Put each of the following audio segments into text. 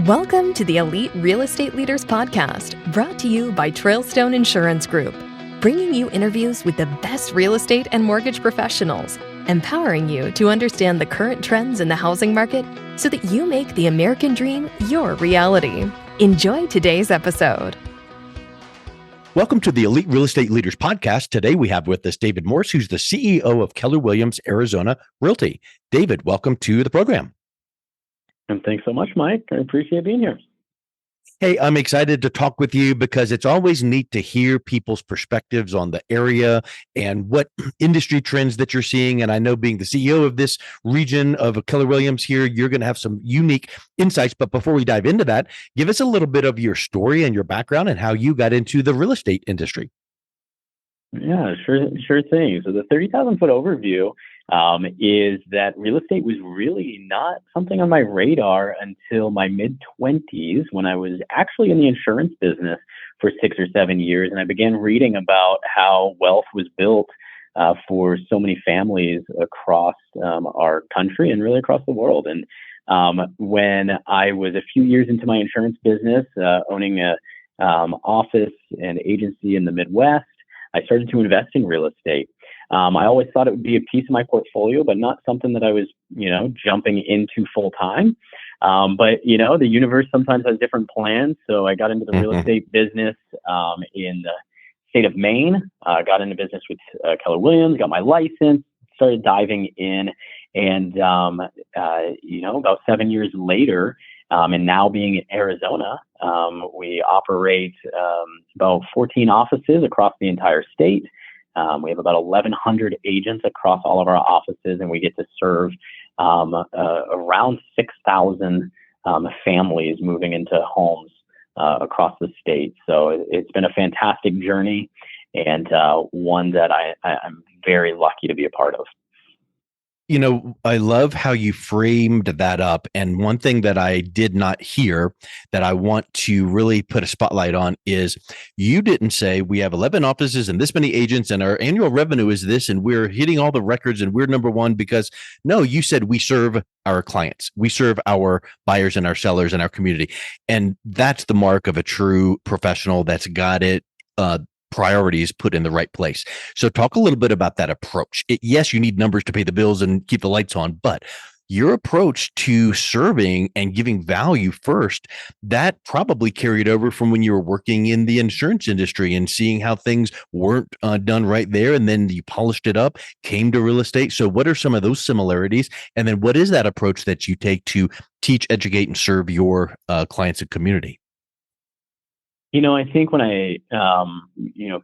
Welcome to the Elite Real Estate Leaders Podcast, brought to you by Trailstone Insurance Group, bringing you interviews with the best real estate and mortgage professionals, empowering you to understand the current trends in the housing market so that you make the American dream your reality. Enjoy today's episode. Welcome to the Elite Real Estate Leaders Podcast. Today we have with us David Morse, who's the CEO of Keller Williams, Arizona Realty. David, welcome to the program. And thanks so much, Mike. I appreciate being here. Hey, I'm excited to talk with you because it's always neat to hear people's perspectives on the area and what industry trends that you're seeing. And I know being the CEO of this region of Keller Williams here, you're going to have some unique insights. But before we dive into that, give us a little bit of your story and your background and how you got into the real estate industry. Yeah, sure thing. So the 30,000 foot overview is that real estate was really not something on my radar until my mid-20s, when I was actually in the insurance business for 6 or 7 years. And I began reading about how wealth was built for so many families across our country and really across the world. And when I was a few years into my insurance business, owning a office and agency in the Midwest, I started to invest in real estate. I always thought it would be a piece of my portfolio, but not something that I was, jumping into full time. But the universe sometimes has different plans. So I got into the real estate business in the state of Maine. Got into business with Keller Williams, got my license, started diving in, and about 7 years later, and now being in Arizona, we operate about 14 offices across the entire state. We have about 1,100 agents across all of our offices, and we get to serve around 6,000 families moving into homes across the state. So it's been a fantastic journey, and one that I'm very lucky to be a part of. I love how you framed that up. And one thing that I did not hear that I want to really put a spotlight on is you didn't say we have 11 offices and this many agents and our annual revenue is this and we're hitting all the records and we're number one, because no, you said we serve our clients. We serve our buyers and our sellers and our community. And that's the mark of a true professional that's got it priorities put in the right place. So talk a little bit about that approach. Yes, you need numbers to pay the bills and keep the lights on, but your approach to serving and giving value first, that probably carried over from when you were working in the insurance industry and seeing how things weren't done right there. And then you polished it up, came to real estate. So what are some of those similarities? And then what is that approach that you take to teach, educate, and serve your clients and community? I think when I,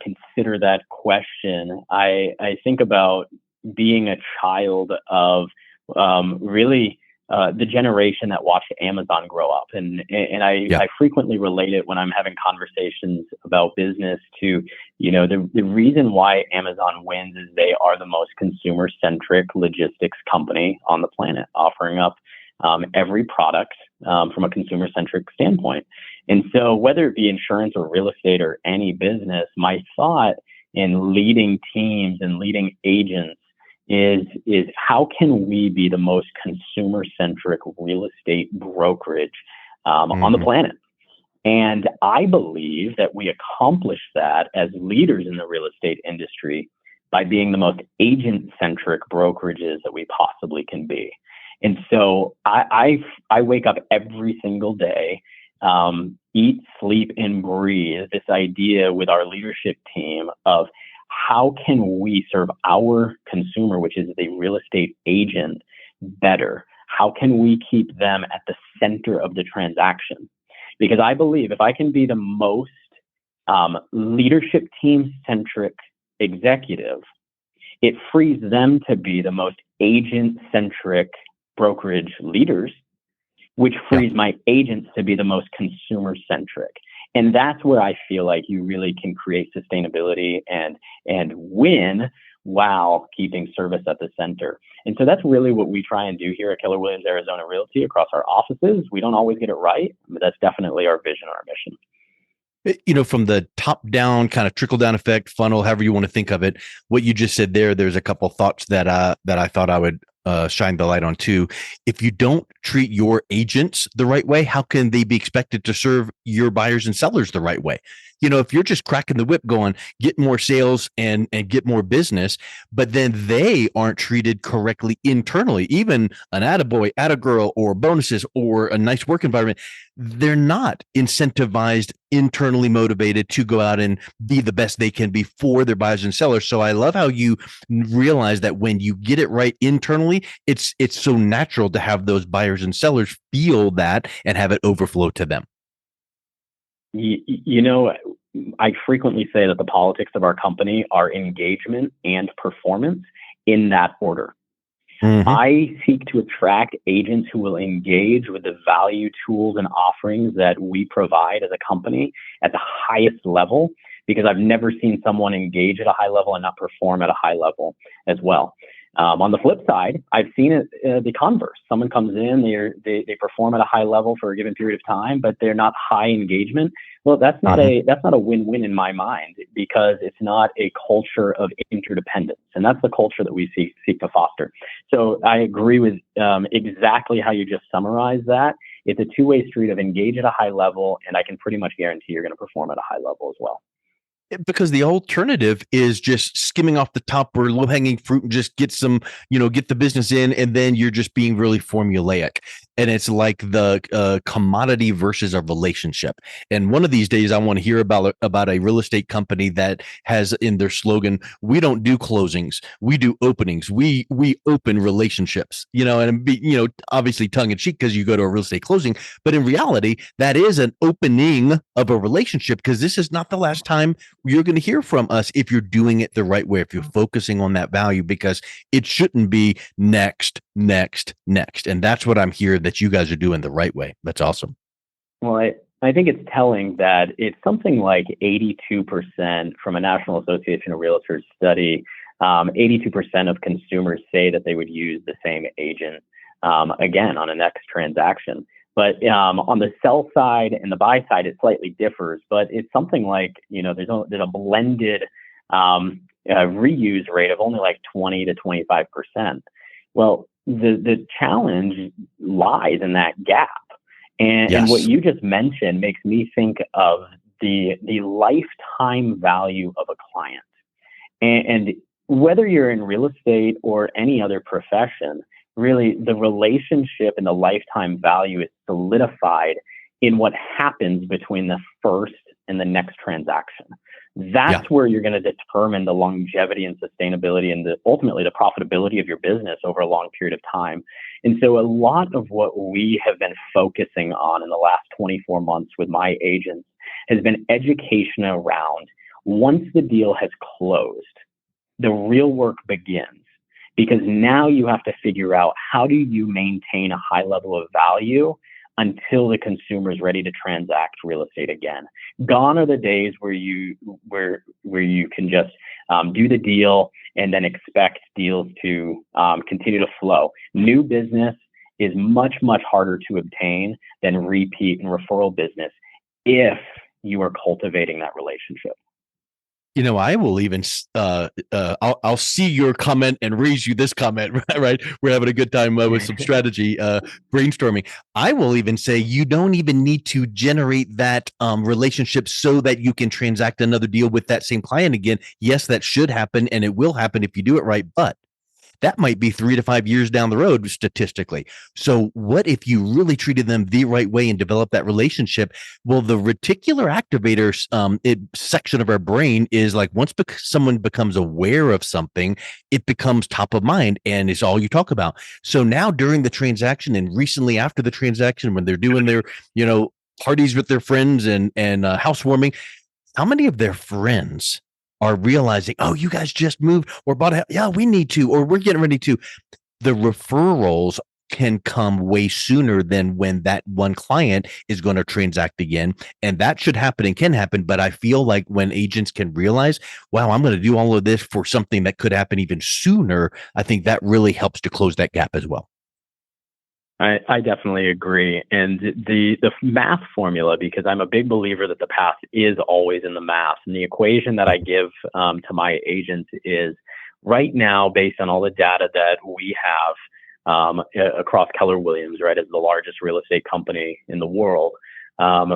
consider that question, I think about being a child of really the generation that watched Amazon grow up. And I frequently relate it when I'm having conversations about business to, the reason why Amazon wins is they are the most consumer-centric logistics company on the planet, offering up every product from a consumer-centric standpoint. And so whether it be insurance or real estate or any business, my thought in leading teams and leading agents is how can we be the most consumer-centric real estate brokerage on the planet? And I believe that we accomplish that as leaders in the real estate industry by being the most agent-centric brokerages that we possibly can be. And so I wake up every single day, eat, sleep, and breathe this idea with our leadership team of how can we serve our consumer, which is the real estate agent, better? How can we keep them at the center of the transaction? Because I believe if I can be the most leadership team-centric executive, it frees them to be the most agent-centric brokerage leaders, which frees my agents to be the most consumer-centric. And that's where I feel like you really can create sustainability and win while keeping service at the center. And so that's really what we try and do here at Keller Williams Arizona Realty across our offices. We don't always get it right, but that's definitely our vision, our mission. From the top down kind of trickle down effect funnel, however you want to think of it, what you just said there's a couple of thoughts that I thought I would shine the light on too. If you don't treat your agents the right way, how can they be expected to serve your buyers and sellers the right way? If you're just cracking the whip going, get more sales and get more business, but then they aren't treated correctly internally, even an attaboy, attagirl, or bonuses or a nice work environment, they're not incentivized, internally motivated to go out and be the best they can be for their buyers and sellers. So I love how you realize that when you get it right internally, it's so natural to have those buyers and sellers feel that and have it overflow to them. I frequently say that the politics of our company are engagement and performance in that order. Mm-hmm. I seek to attract agents who will engage with the value, tools, and offerings that we provide as a company at the highest level, because I've never seen someone engage at a high level and not perform at a high level as well. On the flip side, I've seen it the converse. Someone comes in, they perform at a high level for a given period of time, but they're not high engagement. Well, that's not a win-win in my mind, because it's not a culture of interdependence, and that's the culture that we seek to foster. So I agree with exactly how you just summarized that. It's a two-way street of engage at a high level, and I can pretty much guarantee you're going to perform at a high level as well. Because the alternative is just skimming off the top or low hanging fruit and just get some, get the business in, and then you're just being really formulaic. And it's like the commodity versus a relationship. And one of these days, I want to hear about a real estate company that has in their slogan, "We don't do closings, we do openings. We open relationships." And obviously tongue in cheek because you go to a real estate closing, but in reality, that is an opening of a relationship, because this is not the last time you're going to hear from us if you're doing it the right way, if you're focusing on that value, because it shouldn't be next. And that's what I'm hearing that you guys are doing the right way. That's awesome. Well, I think it's telling that it's something like 82% from a National Association of Realtors study. 82% of consumers say that they would use the same agent again on a next transaction. But on the sell side and the buy side, it slightly differs. But it's something like, there's a blended reuse rate of only like 20 to 25%. Well, the challenge lies in that gap. And what you just mentioned makes me think of the lifetime value of a client. And whether you're in real estate or any other profession, really, the relationship and the lifetime value is solidified in what happens between the first and the next transaction. That's where you're going to determine the longevity and sustainability and ultimately the profitability of your business over a long period of time. And so a lot of what we have been focusing on in the last 24 months with my agents has been education around, once the deal has closed, the real work begins. Because now you have to figure out, how do you maintain a high level of value until the consumer is ready to transact real estate again. Gone are the days where you can just do the deal and then expect deals to continue to flow. New business is much, much harder to obtain than repeat and referral business if you are cultivating that relationship. I will even, I'll see your comment and raise you this comment, right? We're having a good time with some strategy brainstorming. I will even say you don't even need to generate that relationship so that you can transact another deal with that same client again. Yes, that should happen, and it will happen if you do it right, but that might be 3 to 5 years down the road statistically. So what if you really treated them the right way and developed that relationship? Well, the reticular activator section of our brain is like, once someone becomes aware of something, it becomes top of mind and is all you talk about. So now during the transaction and recently after the transaction, when they're doing their, parties with their friends and housewarming, how many of their friends are realizing, oh, you guys just moved or bought a house? Yeah, we need to, or we're getting ready to. The referrals can come way sooner than when that one client is going to transact again. And that should happen and can happen. But I feel like when agents can realize, wow, I'm going to do all of this for something that could happen even sooner, I think that really helps to close that gap as well. I definitely agree. And the math formula, because I'm a big believer that the path is always in the math. And the equation that I give to my agents is, right now, based on all the data that we have across Keller Williams, right, as the largest real estate company in the world,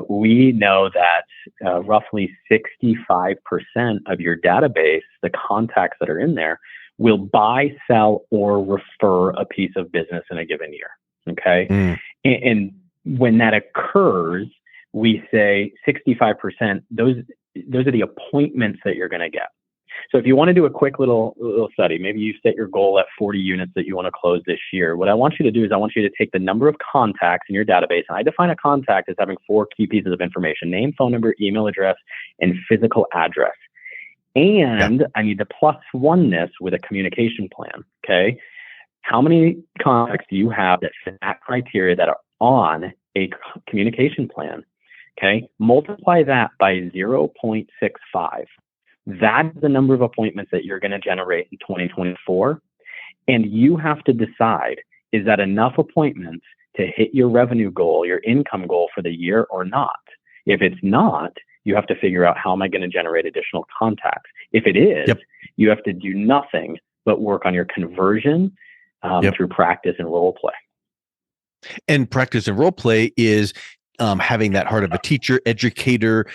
we know that roughly 65% of your database, the contacts that are in there, will buy, sell, or refer a piece of business in a given year. Okay. And when that occurs, we say 65%, those are the appointments that you're going to get. So if you want to do a quick little study, maybe you set your goal at 40 units that you want to close this year. What I want you to do is I want you to take the number of contacts in your database, and I define a contact as having 4 key pieces of information: name, phone number, email address, and physical address. And I need to plus one this with a communication plan. Okay. How many contacts do you have that fit that criteria that are on a communication plan? Okay. Multiply that by 0.65. That's the number of appointments that you're going to generate in 2024. And you have to decide, is that enough appointments to hit your revenue goal, your income goal for the year or not? If it's not, you have to figure out, how am I going to generate additional contacts? If it is, you have to do nothing but work on your conversion through practice and role play. And practice and role play is having that heart of a teacher, educator,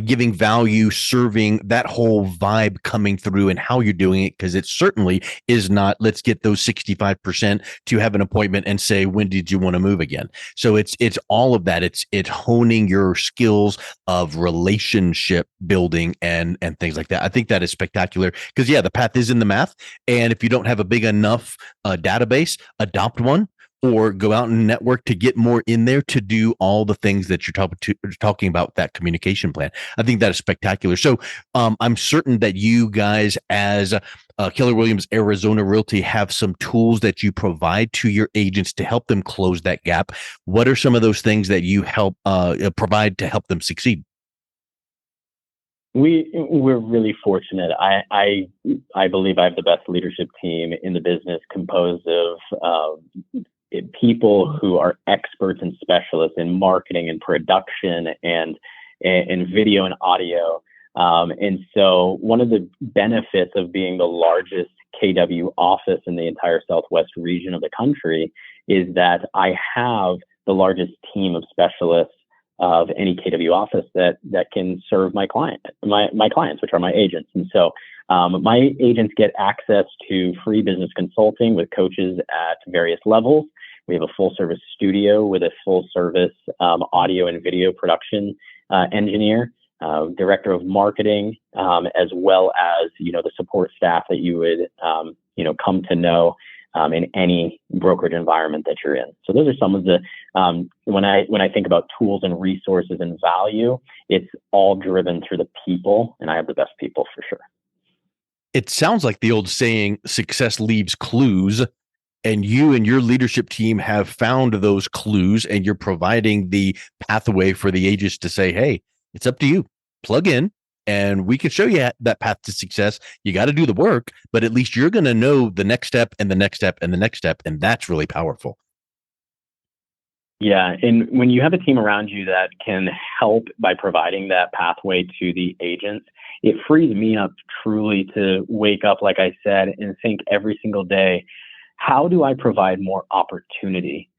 giving value, serving, that whole vibe coming through and how you're doing it. Because it certainly is not, let's get those 65% to have an appointment and say, when did you want to move again? So it's all of that. It's honing your skills of relationship building and things like that. I think that is spectacular because the path is in the math. And if you don't have a big enough database, adopt one, or go out and network to get more in there to do all the things that you're talking about with that communication plan. I think that is spectacular. So I'm certain that you guys as Keller Williams Arizona Realty have some tools that you provide to your agents to help them close that gap. What are some of those things that you help provide to help them succeed? We're really fortunate. I believe I have the best leadership team in the business, composed of people who are experts and specialists in marketing and production and video and audio. And so one of the benefits of being the largest KW office in the entire Southwest region of the country is that I have the largest team of specialists of any KW office that can serve my clients, which are my agents. And so my agents get access to free business consulting with coaches at various levels. We have a full service studio with a full service audio and video production engineer, director of marketing, as well as, the support staff that you would, come to know in any brokerage environment that you're in. So those are some of the, when I think about tools and resources and value, it's all driven through the people, and I have the best people for sure. It sounds like the old saying, success leaves clues. And you and your leadership team have found those clues, and you're providing the pathway for the agents to say, hey, it's up to you. Plug in and we can show you that path to success. You got to do the work, but at least you're going to know the next step and the next step and the next step. And that's really powerful. Yeah. And when you have a team around you that can help by providing that pathway to the agents, it frees me up truly to wake up, like I said, and think every single day, how do I provide more opportunity?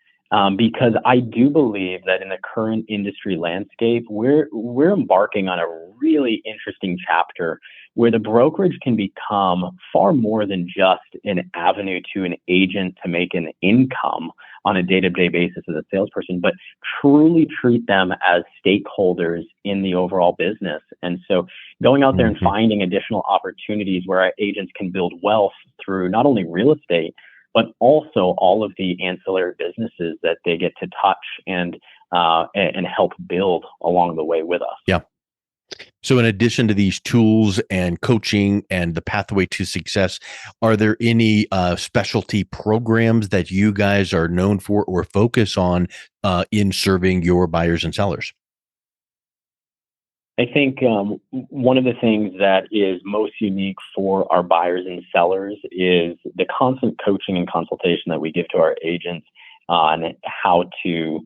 Because I do believe that in the current industry landscape, we're embarking on a really interesting chapter where the brokerage can become far more than just an avenue to an agent to make an income on a day-to-day basis as a salesperson, but truly treat them as stakeholders in the overall business. And so going out there and finding additional opportunities where our agents can build wealth through not only real estate, but also all of the ancillary businesses that they get to touch and help build along the way with us. Yeah. So in addition to these tools and coaching and the pathway to success, are there any specialty programs that you guys are known for or focus on in serving your buyers and sellers? I think one of the things that is most unique for our buyers and sellers is the constant coaching and consultation that we give to our agents on how to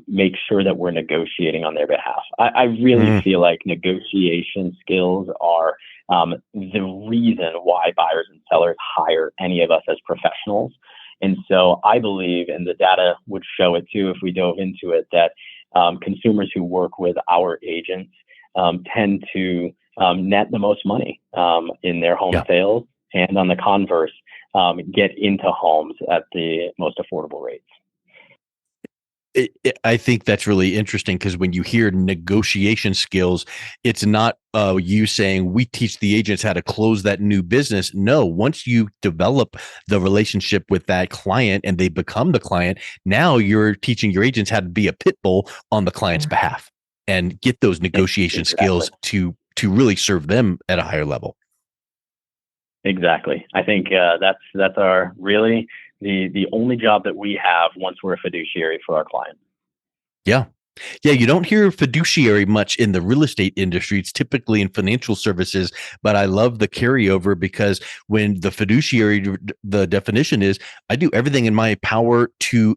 make sure that we're negotiating on their behalf. I really feel like negotiation skills are the reason why buyers and sellers hire any of us as professionals. And so I believe, and the data would show it too if we dove into it, that consumers who work with our agents tend to net the most money in their home sales, and on the converse, get into homes at the most affordable rates. I think that's really interesting, because when you hear negotiation skills, it's not you saying we teach the agents how to close that new business. No, once you develop the relationship with that client and they become the client, now you're teaching your agents how to be a pit bull on the client's behalf and get those negotiation skills to really serve them at a higher level. Exactly. I think that's our really the only job that we have once we're a fiduciary for our client. Yeah. Yeah, you don't hear fiduciary much in the real estate industry. It's typically in financial services, but I love the carryover, because when the fiduciary, the definition is, I do everything in my power to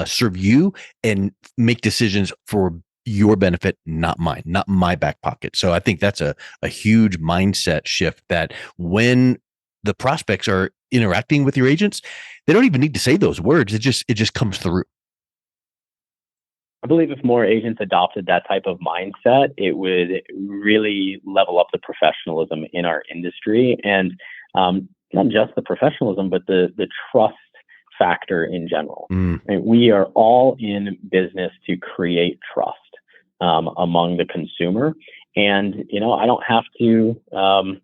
serve you and make decisions for your benefit, not mine, not my back pocket. So I think that's a huge mindset shift, that when the prospects are interacting with your agents, they don't even need to say those words. It just comes through. I believe if more agents adopted that type of mindset, it would really level up the professionalism in our industry, and not just the professionalism, but the trust factor in general. And we are all in business to create trust among the consumer, and I don't have to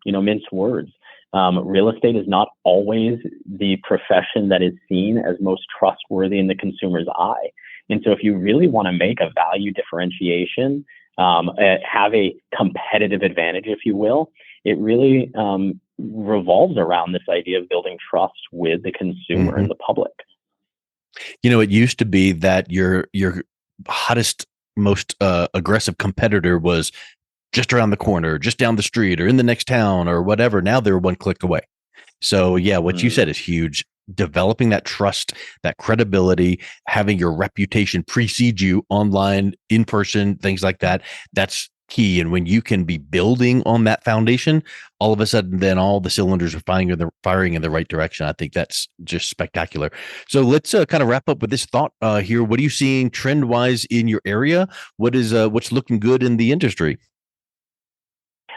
mince words. Real estate is not always the profession that is seen as most trustworthy in the consumer's eye. And so if you really want to make a value differentiation, have a competitive advantage, if you will, it really revolves around this idea of building trust with the consumer and the public. It used to be that your hottest, most aggressive competitor was just around the corner, just down the street, or in the next town, or whatever. Now they're one click away. So yeah, what you said is huge. Developing that trust, that credibility, having your reputation precede you online, in person, things like that. That's key. And when you can be building on that foundation, all of a sudden, then all the cylinders are firing in the right direction. I think that's just spectacular. So let's kind of wrap up with this thought here. What are you seeing trend wise in your area? What's looking good in the industry?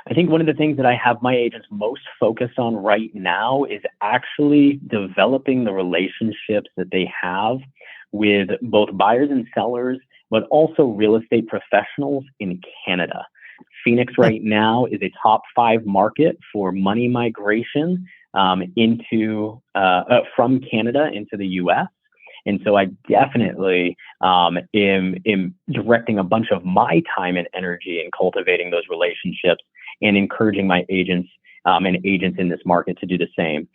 I think one of the things that I have my agents most focused on right now is actually developing the relationships that they have with both buyers and sellers, but also real estate professionals in Canada. Phoenix right now is a top 5 market for money migration from Canada into the U.S. And so I definitely am directing a bunch of my time and energy in cultivating those relationships and encouraging my agents and agents in this market to do the same.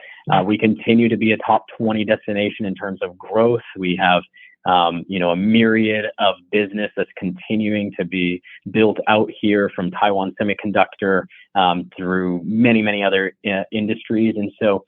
We continue to be a top 20 destination in terms of growth. We have a myriad of business that's continuing to be built out here, from Taiwan Semiconductor through many, many other industries. And so,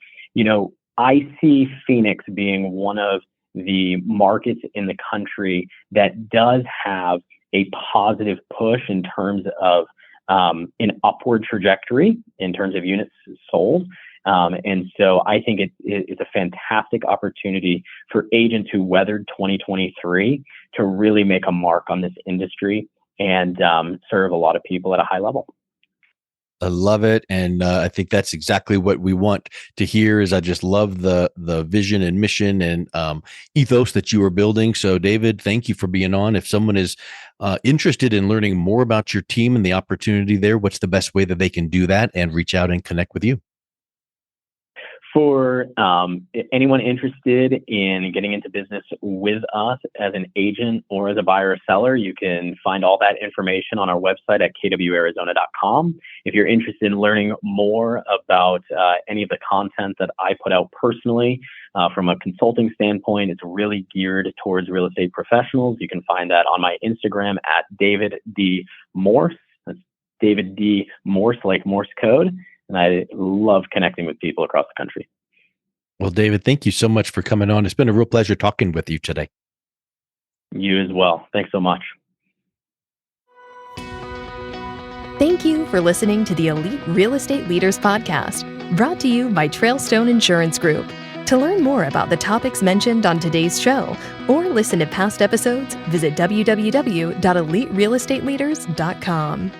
I see Phoenix being one of the markets in the country that does have a positive push in terms of an upward trajectory in terms of units sold. And so I think it's a fantastic opportunity for agents who weathered 2023 to really make a mark on this industry and serve a lot of people at a high level. I love it. And I think that's exactly what we want to hear. Is I just love the vision and mission and ethos that you are building. So David, thank you for being on. If someone is interested in learning more about your team and the opportunity there, what's the best way that they can do that and reach out and connect with you? For anyone interested in getting into business with us as an agent or as a buyer or seller, you can find all that information on our website at kwarizona.com. If you're interested in learning more about any of the content that I put out personally from a consulting standpoint, it's really geared towards real estate professionals. You can find that on my Instagram at David D. Morse. That's David D. Morse, like Morse code. And I love connecting with people across the country. Well, David, thank you so much for coming on. It's been a real pleasure talking with you today. You as well. Thanks so much. Thank you for listening to the Elite Real Estate Leaders Podcast, brought to you by Trailstone Insurance Group. To learn more about the topics mentioned on today's show or listen to past episodes, visit www.eliterealestateleaders.com.